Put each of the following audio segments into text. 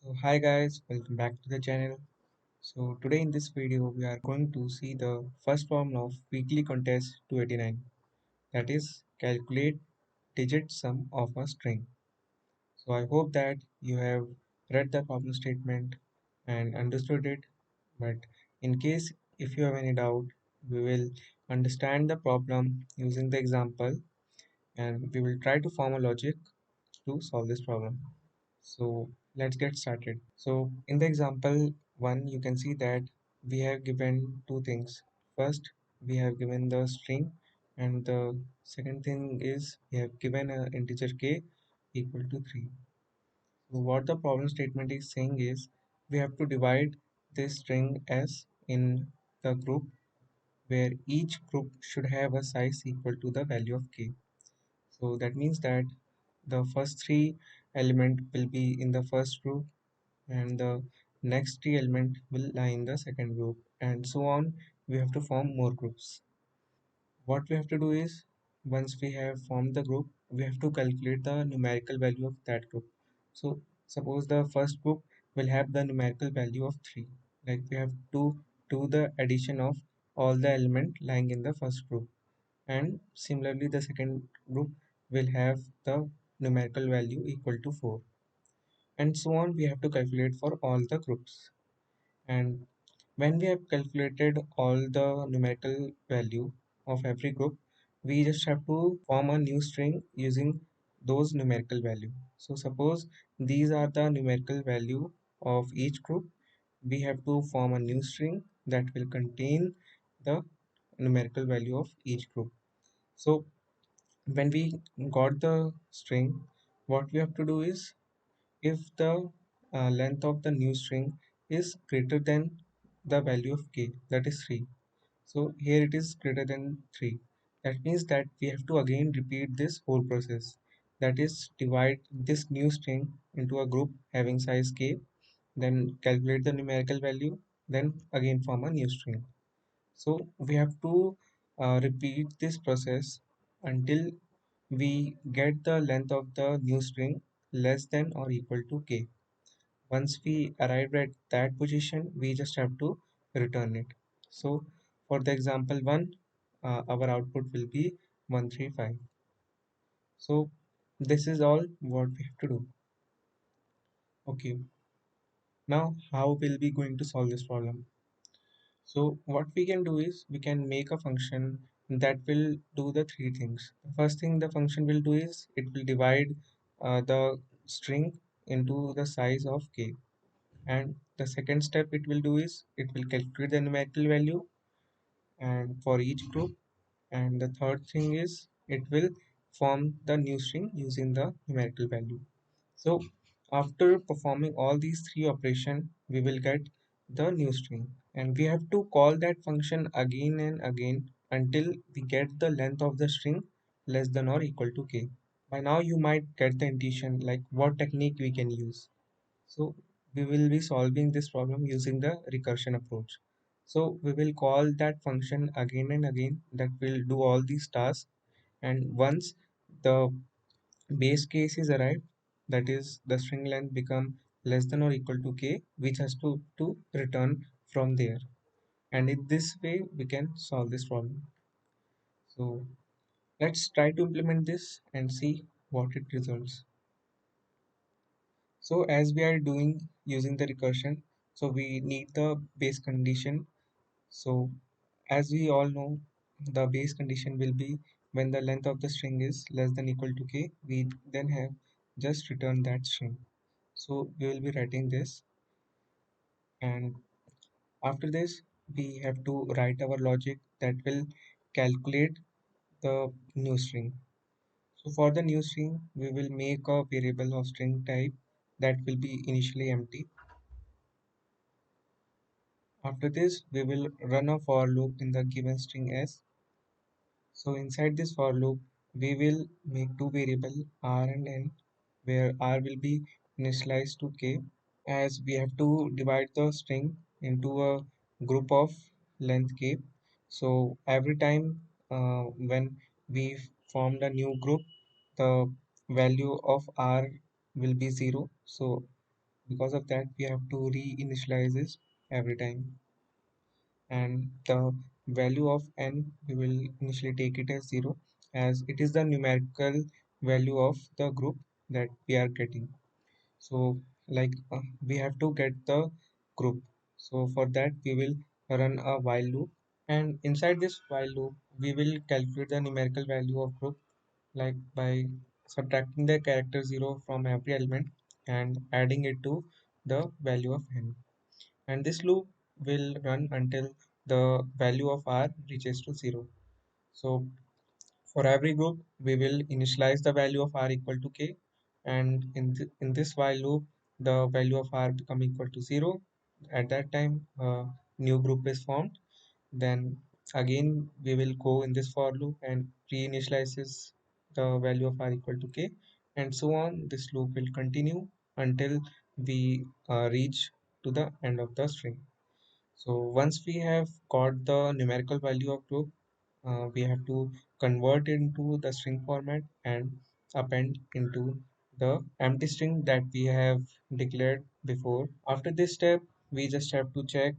So hi guys, welcome back to the channel. So today in this video we are going to see the first problem of weekly contest 289, that is calculate digit sum of a string. So I hope that you have read the problem statement and understood it, but in case if you have any doubt, we will understand the problem using the example and we will try to form a logic to solve this problem. So let's get started. So in the example one, you can see that we have given two things. First, we have given the string, and the second thing is we have given an integer k equal to 3. So what the problem statement is saying is we have to divide this string s in the group where each group should have a size equal to the value of k. So that means that the first three element will be in the first group and the next three element will lie in the second group, and so on. We have to form more groups. What we have to do is, once we have formed the group, we have to calculate the numerical value of that group. So suppose the first group will have the numerical value of 3, like we have to do the addition of all the element lying in the first group, and similarly the second group will have the numerical value equal to 4, and so on. We have to calculate for all the groups. And when we have calculated all the numerical value of every group, we just have to form a new string using those numerical value. So suppose these are the numerical value of each group. We have to form a new string that will contain the numerical value of each group. So when we got the string, what we have to do is, if the length of the new string is greater than the value of k, that is 3. So here it is greater than 3. That means that we have to again repeat this whole process, that is divide this new string into a group having size k, then calculate the numerical value, then again form a new string. So we have to repeat this process until we get the length of the new string less than or equal to k. Once we arrive at that position, we just have to return it. So for the example one, our output will be 135. So this is all what we have to do. Okay, now how will we going to solve this problem? So what we can do is we can make a function that will do the three things. The first thing the function will do is it will divide the string into the size of k, and the second step it will do is it will calculate the numerical value and for each group, and the third thing is it will form the new string using the numerical value. So after performing all these three operations, we will get the new string, and we have to call that function again and again until we get the length of the string less than or equal to k. By now you might get the intuition like what technique we can use. So we will be solving this problem using the recursion approach. So we will call that function again and again that will do all these tasks, and once the base case is arrived, that is the string length become less than or equal to k, which has to return from there. And in this way we can solve this problem. So let's try to implement this and see what it results. So as we are doing using the recursion, so we need the base condition. So as we all know, the base condition will be when the length of the string is less than equal to k, we then have just return that string. So we will be writing this, and after this we have to write our logic that will calculate the new string. So for the new string, we will make a variable of string type that will be initially empty. After this, we will run a for loop in the given string s. So inside this for loop, we will make two variables r and n, where r will be initialized to k, as we have to divide the string into a group of length k. So every time when we form the new group, the value of r will be 0. So Because of that, we have to reinitialize this every time. And the value of n, we will initially take it as 0, as it is the numerical value of the group that we are getting. So like we have to get the group. So for that, we will run a while loop, and inside this while loop we will calculate the numerical value of group, like by subtracting the character 0 from every element and adding it to the value of n. And this loop will run until the value of r reaches to 0. So for every group, we will initialize the value of r equal to k, and in this while loop, the value of r become equal to 0. At that time, a new group is formed. Then again, we will go in this for loop and reinitializes the value of r equal to k, and so on. This loop will continue until we reach to the end of the string. So once we have got the numerical value of group, we have to convert into the string format and append into the empty string that we have declared before. After this step, we just have to check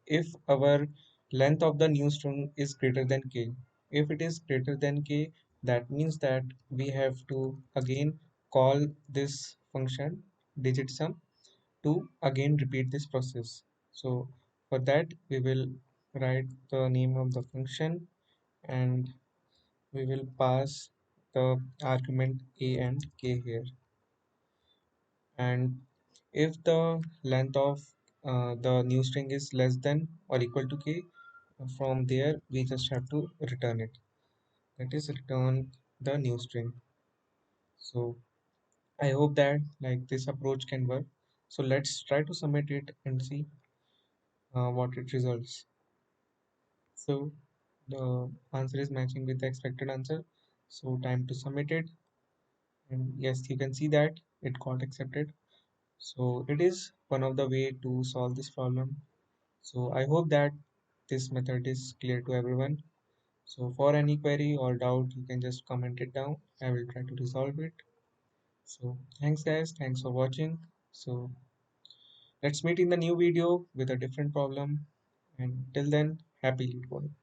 if our length of the new string is greater than k. If it is greater than k, that means that we have to again call this function digit sum to again repeat this process. So for that, we will write the name of the function, and we will pass the argument a and k here. And if the length of the new string is less than or equal to k, from there we just have to return it. That is, return the new string. So I hope that like this approach can work. So let's try to submit it and see what it results. So the answer is matching with the expected answer. So time to submit it. And yes, you can see that it got accepted. So it is one of the way to solve this problem. So I hope that this method is clear to everyone. So for any query or doubt, you can just comment it down. I will try to resolve it. So thanks guys, thanks for watching. So let's meet in the new video with a different problem. And till then, happy lead coding.